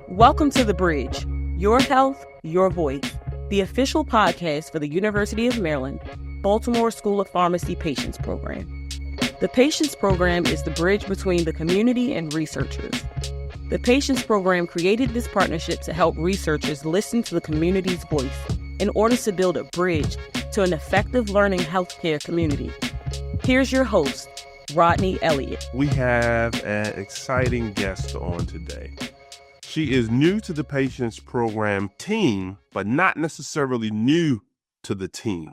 Welcome to The Bridge, Your Health, Your Voice, the official podcast for the University of Maryland, Baltimore School of Pharmacy Patients Program. The Patients Program is the bridge between the community and researchers. The Patients Program created this partnership to help researchers listen to the community's voice in order to build a bridge to an effective learning healthcare community. Here's your host, Rodney Elliott. We have an exciting guest on today. She is new to the Patients Program team, but not necessarily new to the team.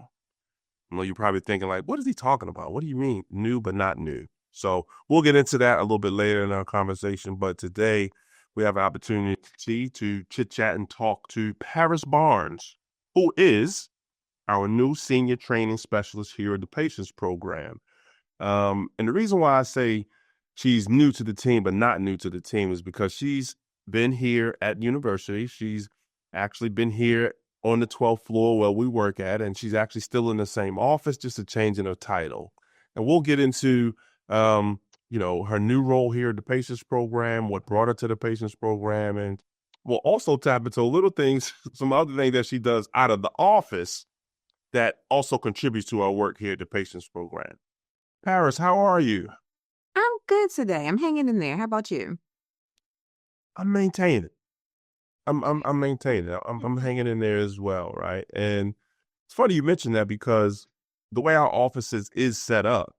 I know you're probably thinking like, what is he talking about? What do you mean new but not new? So we'll get into that a little bit later in our conversation. But today we have an opportunity to chit chat and talk to Paris Barnes, who is our new senior training specialist here at the Patients Program. And the reason why I say she's new to the team but not new to the team is because she's been here at university. She's actually been here on the 12th floor where we work at, and she's actually still in the same office, just a change in her title. And we'll get into, her new role here at the Patients Program, what brought her to the Patients Program, and we'll also tap into little things, some other things that she does out of the office that also contributes to our work here at the Patients Program. Paris, how are you? I'm good today. I'm hanging in there. How about you? I'm maintaining it. I'm maintaining it. I'm hanging in there as well, right? And it's funny you mentioned that because the way our offices is set up,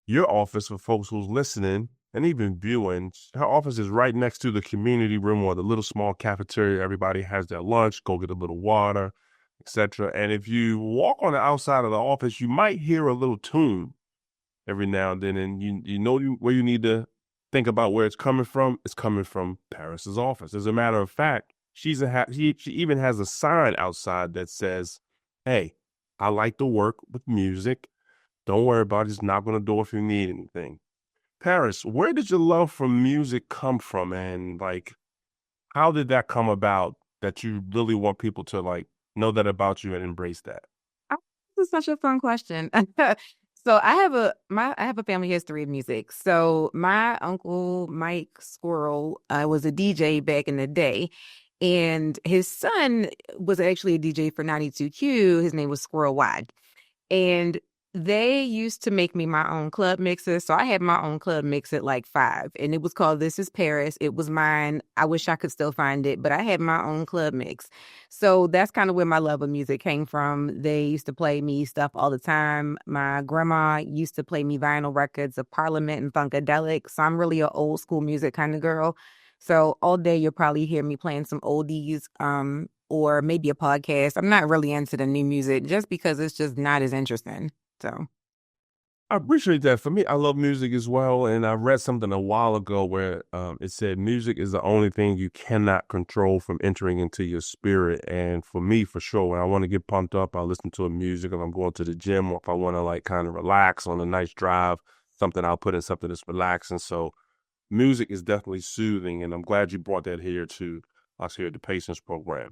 your office for folks who's listening and even viewing, her office is right next to the community room or the little small cafeteria. Everybody has their lunch, go get a little water, etc. And if you walk on the outside of the office, you might hear a little tune every now and then, and you know where you need to think about where it's coming from. It's coming from Paris's office. As a matter of fact, she even has a sign outside that says, "Hey, I like to work with music. Don't worry about it. Just knock on the door if you need anything." Paris, where did your love for music come from, and how did that come about that you really want people to know that about you and embrace that? Oh, this is such a fun question. So I have a family history of music. So my uncle Mike Squirrel was a DJ back in the day, and his son was actually a DJ for 92Q. His name was Squirrel Wide, and they used to make me my own club mixes. So I had my own club mix at like 5, and it was called This Is Paris. It was mine. I wish I could still find it, but I had my own club mix. So that's kind of where my love of music came from. They used to play me stuff all the time. My grandma used to play me vinyl records of Parliament and Funkadelic. So I'm really an old school music kind of girl. So all day you'll probably hear me playing some oldies, or maybe a podcast. I'm not really into the new music just because it's just not as interesting. So I appreciate that. For me, I love music as well. And I read something a while ago where it said music is the only thing you cannot control from entering into your spirit. And for me, for sure, when I want to get pumped up, I listen to music. If I'm going to the gym, or if I want to kind of relax on a nice drive, I'll put in something that's relaxing. So music is definitely soothing. And I'm glad you brought that here to us here at the Patients Program.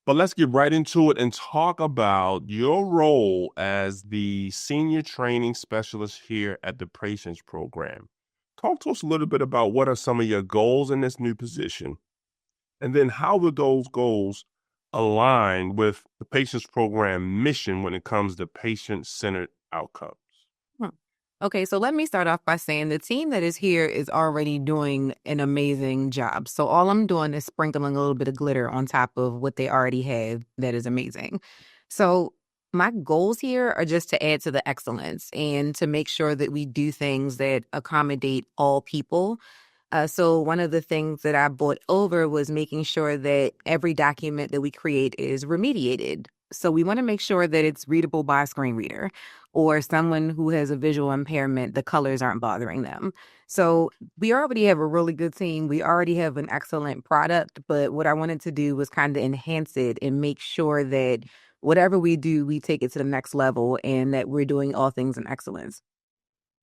But let's get right into it and talk about your role as the senior training specialist here at the Patients Program. Talk to us a little bit about what are some of your goals in this new position, and then how do those goals align with the Patients Program mission when it comes to patient-centered outcomes. Okay, so let me start off by saying the team that is here is already doing an amazing job. So all I'm doing is sprinkling a little bit of glitter on top of what they already have that is amazing. So my goals here are just to add to the excellence and to make sure that we do things that accommodate all people. So one of the things that I brought over was making sure that every document that we create is remediated. So we want to make sure that it's readable by a screen reader or someone who has a visual impairment, the colors aren't bothering them. So we already have a really good team. We already have an excellent product, but what I wanted to do was kind of enhance it and make sure that whatever we do, we take it to the next level and that we're doing all things in excellence.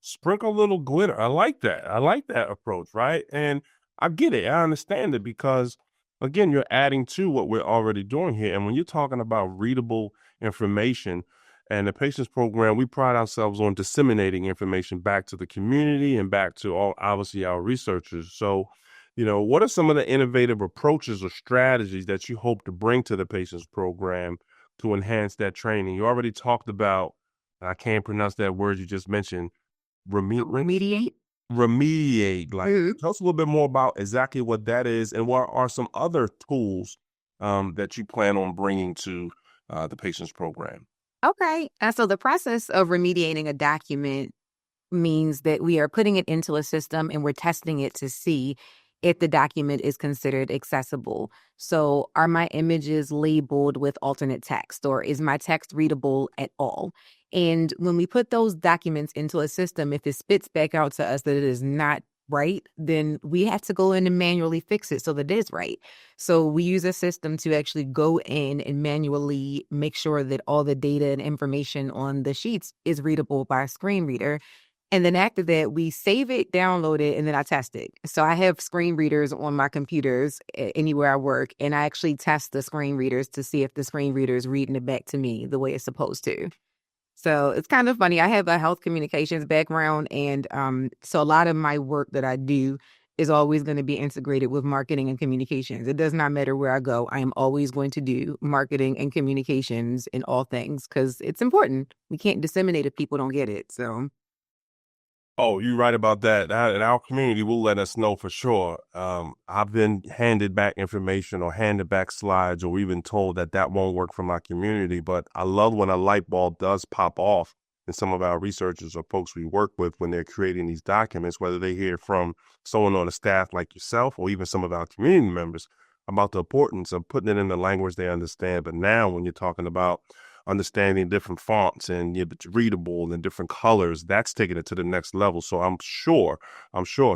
Sprinkle a little glitter. I like that. I like that approach, right? And I get it. I understand it because, again, you're adding to what we're already doing here. And when you're talking about readable information and the Patients Program, we pride ourselves on disseminating information back to the community and back to obviously our researchers. So What are some of the innovative approaches or strategies that you hope to bring to the patients program to enhance that training? You already talked about, I can't pronounce that word you just mentioned, Remediate. remediate. Like, Mhm. tell us a little bit more about exactly what that is, and what are some other tools that you plan on bringing to the patients program? Okay. So the process of remediating a document means that we are putting it into a system and we're testing it to see if the document is considered accessible. So, are my images labeled with alternate text, or is my text readable at all? And when we put those documents into a system, if it spits back out to us that it is not right, then we have to go in and manually fix it so that it is right. So we use a system to actually go in and manually make sure that all the data and information on the sheets is readable by a screen reader. And then after that, we save it, download it, and then I test it. So I have screen readers on my computers anywhere I work, and I actually test the screen readers to see if the screen reader is reading it back to me the way it's supposed to. So it's kind of funny. I have a health communications background, and so a lot of my work that I do is always going to be integrated with marketing and communications. It does not matter where I go. I am always going to do marketing and communications in all things because it's important. We can't disseminate if people don't get it. So. Oh, you're right about that. And our community will let us know for sure. I've been handed back information or handed back slides, or even told that that won't work for my community. But I love when a light bulb does pop off in some of our researchers or folks we work with when they're creating these documents, whether they hear from someone on the staff like yourself or even some of our community members about the importance of putting it in the language they understand. But now when you're talking about understanding different fonts and it's readable and different colors, that's taking it to the next level. So I'm sure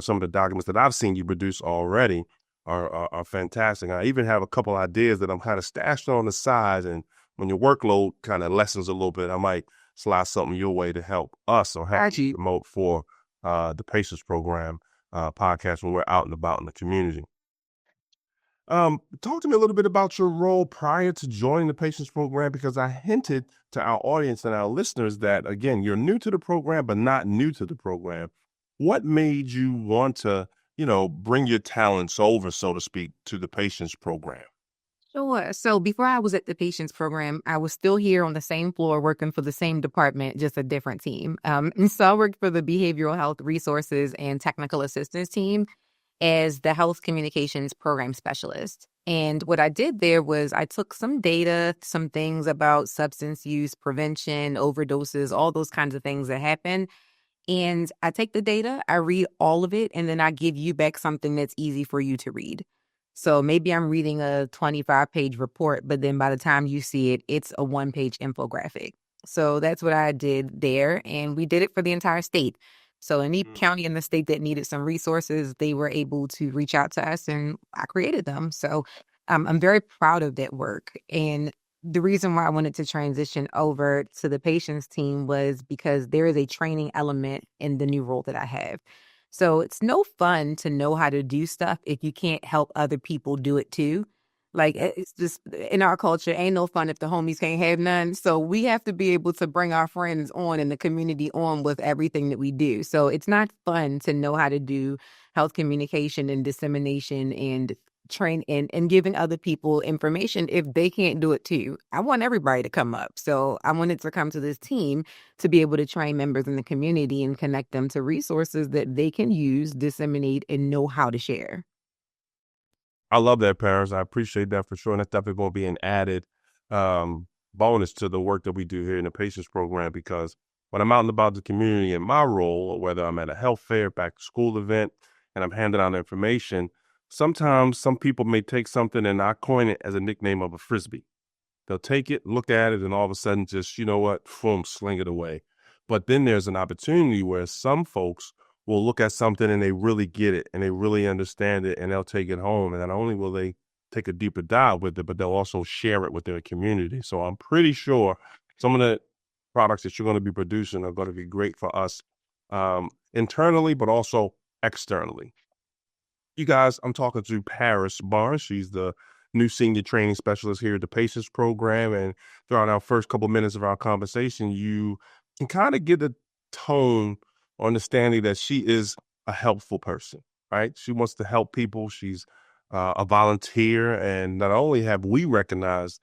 some of the documents that I've seen you produce already are fantastic. I even have a couple ideas that I'm kind of stashed on the side, and when your workload kind of lessens a little bit, I might slide something your way to help us or help Got you. promote for the Patients Program podcast when we're out and about in the community. Talk to me a little bit about your role prior to joining the patients program, because I hinted to our audience and our listeners that, again, you're new to the program, but not new to the program. What made you want to, bring your talents over, so to speak, to the patients program? Sure. So before I was at the patients program, I was still here on the same floor working for the same department, just a different team. And so I worked for the behavioral health resources and technical assistance team as the health communications program specialist. And what I did there was I took some data, some things about substance use prevention, overdoses, all those kinds of things that happen. And I take the data, I read all of it, and then I give you back something that's easy for you to read. So maybe I'm reading a 25-page report, but then by the time you see it, it's a one-page infographic. So that's what I did there. And we did it for the entire state. So any county in the state that needed some resources, they were able to reach out to us and I created them. So I'm very proud of that work. And the reason why I wanted to transition over to the patients team was because there is a training element in the new role that I have. So it's no fun to know how to do stuff if you can't help other people do it too. Like it's just in our culture, ain't no fun if the homies can't have none. So we have to be able to bring our friends on and the community on with everything that we do. So it's not fun to know how to do health communication and dissemination and train and giving other people information if they can't do it too. I want everybody to come up. So I wanted to come to this team to be able to train members in the community and connect them to resources that they can use, disseminate, and know how to share. I love that, Paris. I appreciate that for sure. And that's definitely going to be an added bonus to the work that we do here in the patients program, because when I'm out and about the community in my role, or whether I'm at a health fair, back to school event, and I'm handing out information, sometimes some people may take something and I coin it as a nickname of a frisbee. They'll take it, look at it, and all of a sudden just, you know what, boom, sling it away. But then there's an opportunity where some folks will look at something and they really get it and they really understand it, and they'll take it home. And not only will they take a deeper dive with it, but they'll also share it with their community. So I'm pretty sure some of the products that you're going to be producing are going to be great for us internally, but also externally. You guys, I'm talking to Paris Barnes. She's the new senior training specialist here at the Patients Program. And throughout our first couple minutes of our conversation, you can kind of get the tone or understanding that she is a helpful person. right? She wants to help people. She's a volunteer. And not only have we recognized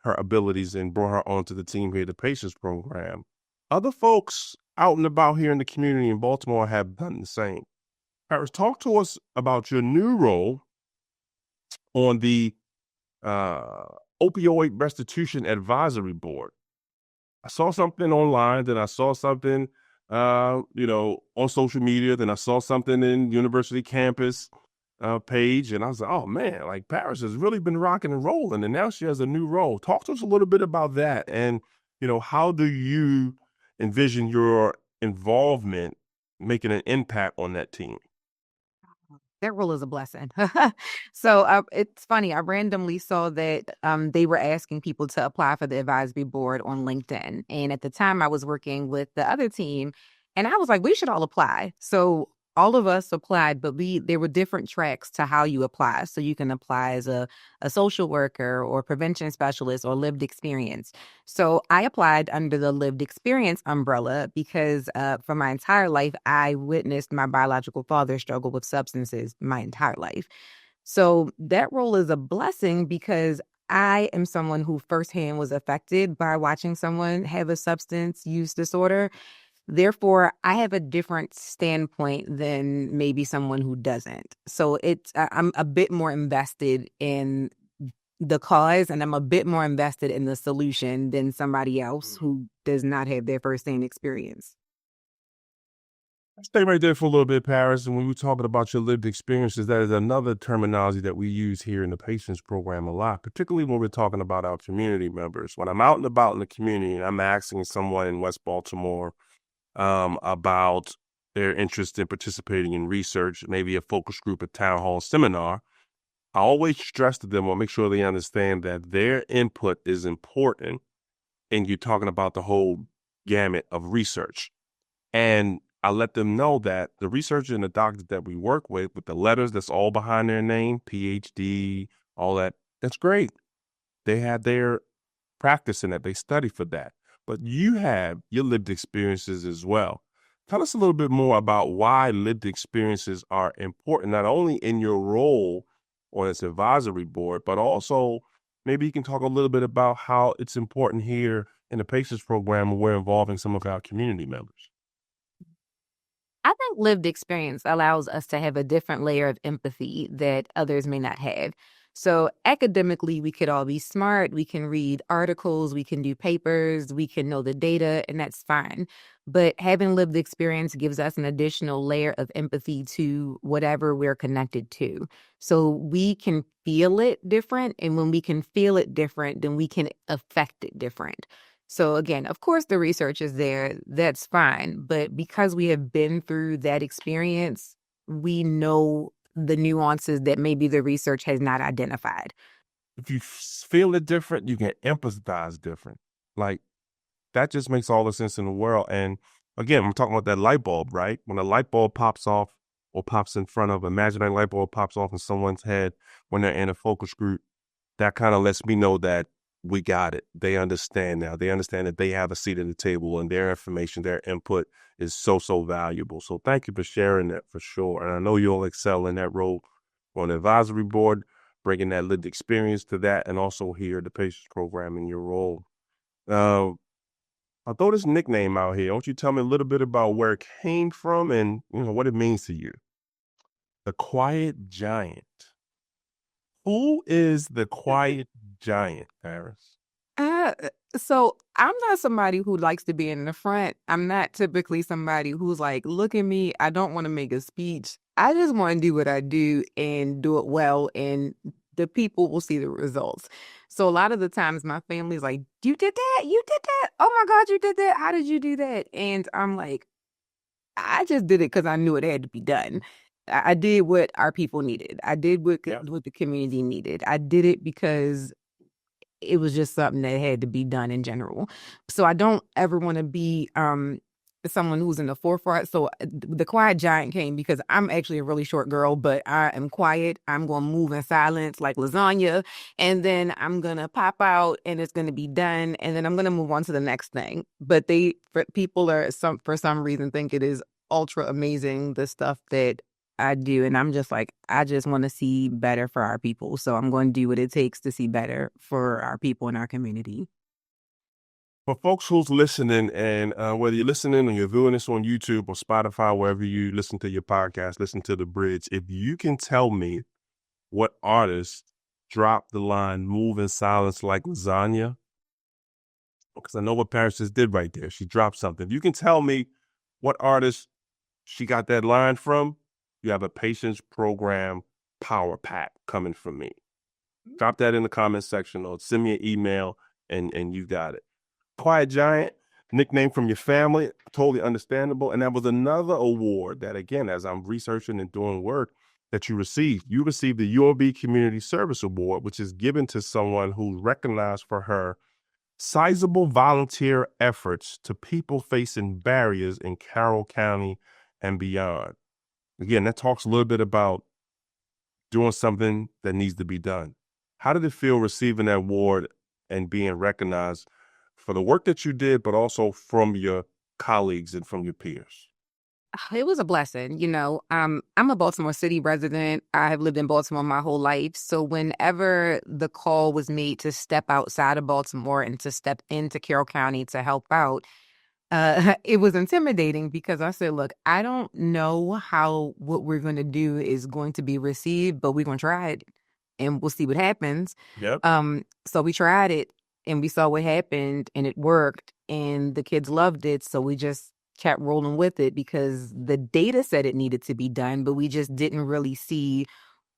her abilities and brought her onto the team here, the Patients Program, other folks out and about here in the community in Baltimore have done the same. Paris, talk to us about your new role on the uh, Opioid Restitution Advisory Board. I saw something online, then I saw something, on social media, then I saw something in university campus page, and I was like, oh man, like Paris has really been rocking and rolling, and now she has a new role. Talk to us a little bit about that, and how do you envision your involvement making an impact on that team? That rule is a blessing. So it's funny. I randomly saw that they were asking people to apply for the advisory board on LinkedIn. And at the time, I was working with the other team, and I was like, we should all apply. So all of us applied, but there were different tracks to how you apply. So you can apply as a social worker or prevention specialist or lived experience. So I applied under the lived experience umbrella because for my entire life, I witnessed my biological father struggle with substances my entire life. So that role is a blessing because I am someone who firsthand was affected by watching someone have a substance use disorder. Therefore, I have a different standpoint than maybe someone who doesn't. So I'm a bit more invested in the cause, and I'm a bit more invested in the solution than somebody else who does not have their firsthand experience. Stay right there for a little bit, Paris. And when we're talking about your lived experiences, that is another terminology that we use here in the Patients Program a lot, particularly when we're talking about our community members. When I'm out and about in the community and I'm asking someone in West Baltimore about their interest in participating in research, maybe a focus group, a town hall seminar, I always stress to them or make sure they understand that their input is important. And you're talking about the whole gamut of research. And I let them know that the researchers and the doctors that we work with the letters that's all behind their name, PhD, all that, that's great. They have their practice in that. They study for that. But you have your lived experiences as well. Tell us a little bit more about why lived experiences are important, not only in your role on this advisory board, but also maybe you can talk a little bit about how it's important here in the Patients Program where we're involving some of our community members. I think lived experience allows us to have a different layer of empathy that others may not have. So academically, we could all be smart. We can read articles, we can do papers, we can know the data, and that's fine. But having lived experience gives us an additional layer of empathy to whatever we're connected to. So we can feel it different. And when we can feel it different, then we can affect it different. So again, of course, the research is there. That's fine. But because we have been through that experience, we know the nuances that maybe the research has not identified. If you feel it different, you can empathize different. Like that just makes all the sense in the world. And again, I'm talking about that light bulb, right? When a light bulb pops off or pops in front of, imagine that light bulb pops off in someone's head when they're in a focus group, that kind of lets me know that we got it. They understand now. They understand that they have a seat at the table and their information, their input is so, so valuable. So thank you for sharing that for sure. And I know you'll excel in that role on the advisory board, bringing that lived experience to that, and also here the Patients Program in your role. I'll throw this nickname out here. Won't you tell me a little bit about where it came from and what it means to you? The Quiet Giant. Who is the Quiet Giant, Paris? Uh, so I'm not somebody who likes to be in the front. I'm not typically somebody who's like, look at me. I don't want to make a speech. I just want to do what I do and do it well, and the people will see the results. So a lot of the times my family's like, you did that? You did that? Oh my God, you did that? How did you do that? And I'm like, I just did it because I knew it had to be done. I did what our people needed. I did what the community needed. I did it because it was just something that had to be done in general. So I don't ever want to be someone who's in the forefront. So the quiet giant came because I'm actually a really short girl, but I am quiet. I'm going to move in silence like lasagna, and then I'm going to pop out and it's going to be done, and then I'm going to move on to the next thing. But people are for some reason think it is ultra amazing, the stuff that I do. And I'm just like, I just want to see better for our people. So I'm going to do what it takes to see better for our people in our community. For folks who's listening, and whether you're listening or you're viewing this on YouTube or Spotify, wherever you listen to your podcast, listen to The Bridge, if you can tell me what artist dropped the line "move in silence like lasagna," because I know what Paris just did right there. She dropped something. If you can tell me what artist she got that line from, you have a patience program power pack coming from me. Drop that in the comment section or send me an email, and you got it. Quiet Giant, nickname from your family, totally understandable. And that was another award that, again, as I'm researching and doing work, that you received. You received the UOB Community Service Award, which is given to someone who's recognized for her sizable volunteer efforts to people facing barriers in Carroll County and beyond. Again, that talks a little bit about doing something that needs to be done. How did it feel receiving that award and being recognized for the work that you did, but also from your colleagues and from your peers? It was a blessing. I'm a Baltimore City resident. I have lived in Baltimore my whole life. So whenever the call was made to step outside of Baltimore and to step into Carroll County to help out, it was intimidating because I said, look, I don't know how what we're going to do is going to be received, but we're going to try it and we'll see what happens. Yep. So we tried it and we saw what happened and it worked and the kids loved it. So we just kept rolling with it because the data said it needed to be done, but we just didn't really see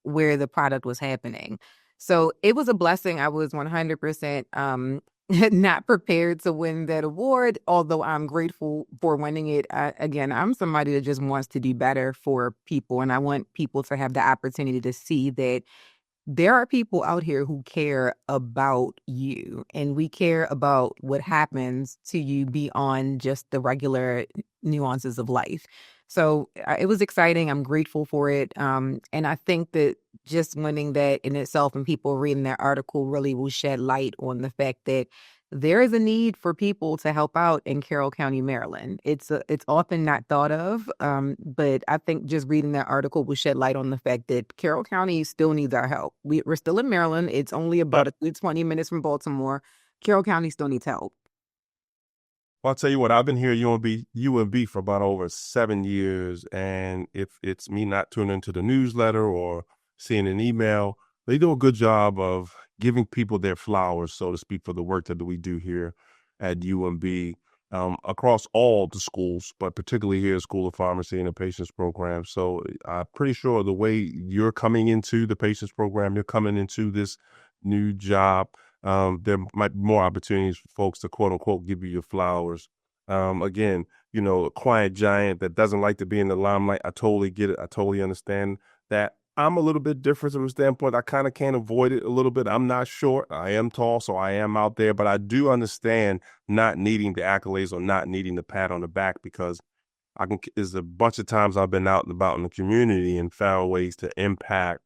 where the product was happening. So it was a blessing. I was 100% not prepared to win that award, although I'm grateful for winning it. Again, I'm somebody that just wants to do better for people, and I want people to have the opportunity to see that there are people out here who care about you, and we care about what happens to you beyond just the regular nuances of life. So it was exciting. I'm grateful for it. And I think that just winning that in itself and people reading that article really will shed light on the fact that there is a need for people to help out in Carroll County, Maryland. It's often not thought of, but I think just reading that article will shed light on the fact that Carroll County still needs our help. We're still in Maryland. It's only about 20 minutes from Baltimore. Carroll County still needs help. Well, I'll tell you what, I've been here at UMB for about over 7 years, and if it's me not tuning into the newsletter or seeing an email, they do a good job of giving people their flowers, so to speak, for the work that we do here at UMB across all the schools, but particularly here at School of Pharmacy and the Patients Program. So I'm pretty sure the way you're coming into the Patients Program, you're coming into this new job, there might be more opportunities for folks to quote unquote give you your flowers. Again, a quiet giant that doesn't like to be in the limelight. I totally get it. I totally understand that. I'm a little bit different from a standpoint. I kind of can't avoid it a little bit. I'm not short. I am tall, so I am out there, but I do understand not needing the accolades or not needing the pat on the back because there's a bunch of times I've been out and about in the community and found ways to impact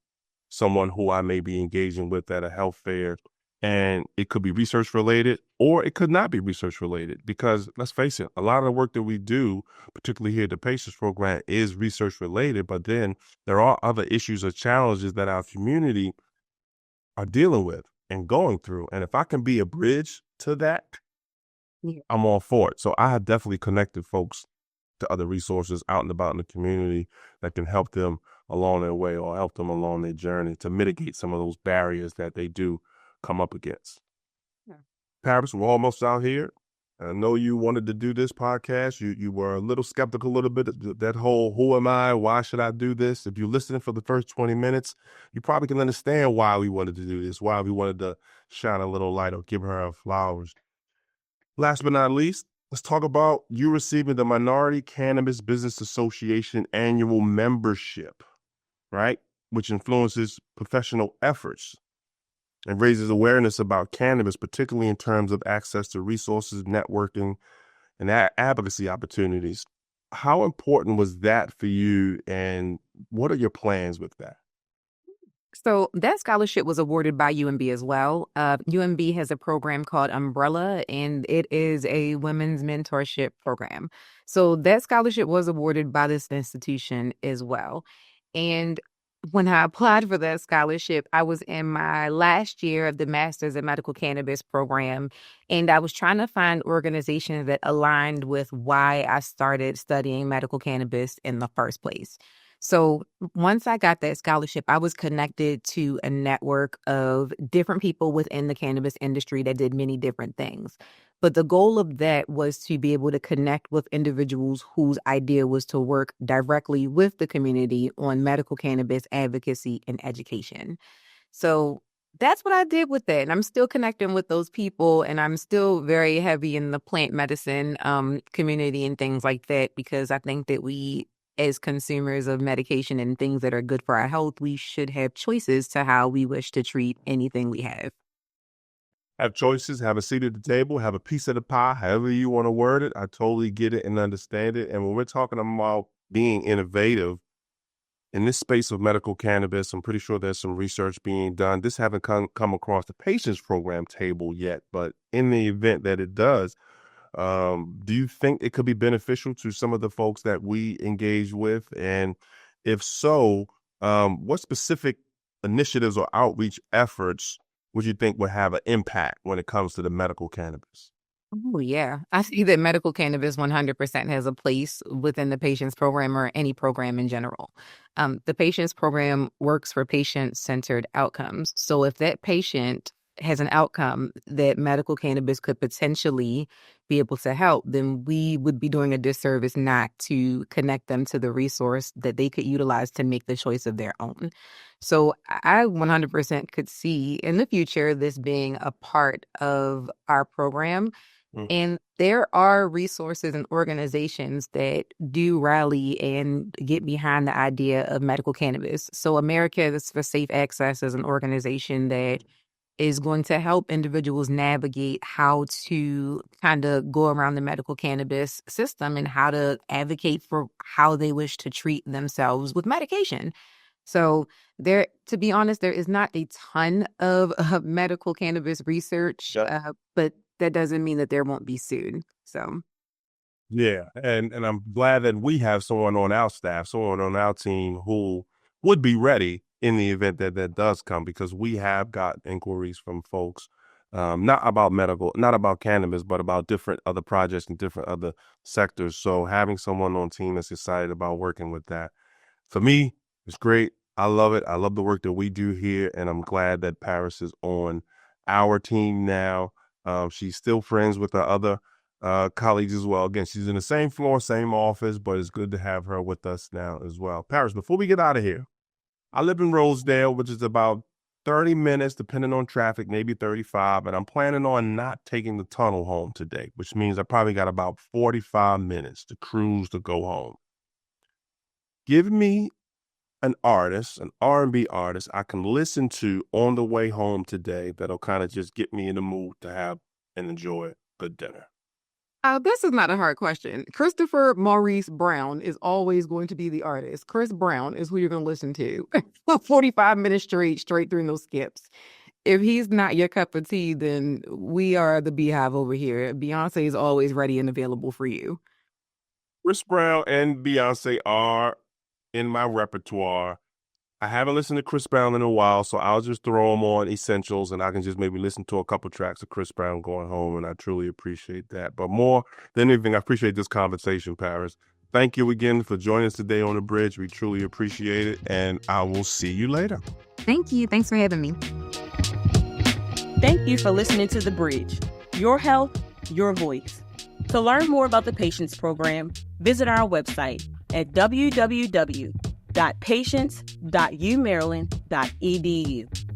someone who I may be engaging with at a health fair. And it could be research related or it could not be research related because let's face it, a lot of the work that we do, particularly here at the Patients Program, is research related. But then there are other issues or challenges that our community are dealing with and going through. And if I can be a bridge to that, I'm all for it. So I have definitely connected folks to other resources out and about in the community that can help them along their way or help them along their journey to mitigate some of those barriers that they do come up against. Yeah. Paris, we're almost out here. I know you wanted to do this podcast. You were a little skeptical a little bit. That whole, who am I? Why should I do this? If you're listening for the first 20 minutes, you probably can understand why we wanted to do this, why we wanted to shine a little light or give her flowers. Last but not least, let's talk about you receiving the Minority Cannabis Business Association annual membership, right? Which influences professional efforts and raises awareness about cannabis, particularly in terms of access to resources, networking, and advocacy opportunities. How important was that for you, and what are your plans with that? So that scholarship was awarded by UMB as well. UMB has a program called Umbrella, and it is a women's mentorship program. So that scholarship was awarded by this institution as well. And when I applied for that scholarship, I was in my last year of the Master's in Medical Cannabis program, and I was trying to find organizations that aligned with why I started studying medical cannabis in the first place. So once I got that scholarship, I was connected to a network of different people within the cannabis industry that did many different things. But the goal of that was to be able to connect with individuals whose idea was to work directly with the community on medical cannabis advocacy and education. So that's what I did with that. And I'm still connecting with those people, and I'm still very heavy in the plant medicine community and things like that, because I think that we, as consumers of medication and things that are good for our health, we should have choices to how we wish to treat anything we have. Have choices, have a seat at the table, have a piece of the pie, however you want to word it. I totally get it and understand it. And when we're talking about being innovative in this space of medical cannabis, I'm pretty sure there's some research being done. This haven't come across the patients program table yet, but in the event that it does, do you think it could be beneficial to some of the folks that we engage with? And if so, what specific initiatives or outreach efforts would you think would have an impact when it comes to the medical cannabis? Oh, yeah. I see that medical cannabis 100% has a place within the patients program or any program in general. The patients program works for patient-centered outcomes. So if that patient has an outcome that medical cannabis could potentially be able to help, then we would be doing a disservice not to connect them to the resource that they could utilize to make the choice of their own. So I 100% could see in the future this being a part of our program. And there are resources and organizations that do rally and get behind the idea of medical cannabis. So Americans for Safe Access is an organization that is going to help individuals navigate how to kind of go around the medical cannabis system and how to advocate for how they wish to treat themselves with medication. So there, to be honest, there is not a ton of medical cannabis research, but that doesn't mean that there won't be soon. So Yeah, and I'm glad that we have someone on our staff, someone on our team who would be ready in the event that that does come, because we have got inquiries from folks, not about cannabis, but about different other projects and different other sectors. So having someone on team that's excited about working with that, for me, it's great. I love it. I love the work that we do here, and I'm glad that Paris is on our team now. She's still friends with her other colleagues as well. Again, she's in the same floor, same office, but it's good to have her with us now as well. Paris, before we get out of here, I live in Rosedale, which is about 30 minutes, depending on traffic, maybe 35, and I'm planning on not taking the tunnel home today, which means I probably got about 45 minutes to cruise to go home. Give me an artist, an R&B artist I can listen to on the way home today that'll kind of just get me in the mood to have and enjoy a good dinner. this is not a hard question. Christopher Maurice Brown is always going to be the artist. Chris Brown is who you're going to listen to. 45 minutes straight through those skips. If he's not your cup of tea, then we are the Beehive over here. Beyonce is always ready and available for you. Chris Brown and Beyonce are in my repertoire. I haven't listened to Chris Brown in a while, so I'll just throw them on Essentials, and I can just maybe listen to a couple tracks of Chris Brown going home, and I truly appreciate that. But more than anything, I appreciate this conversation, Paris. Thank you again for joining us today on The Bridge. We truly appreciate it, and I will see you later. Thank you. Thanks for having me. Thank you for listening to The Bridge, your health, your voice. To learn more about the Patients Program, visit our website at www.patients.umaryland.edu.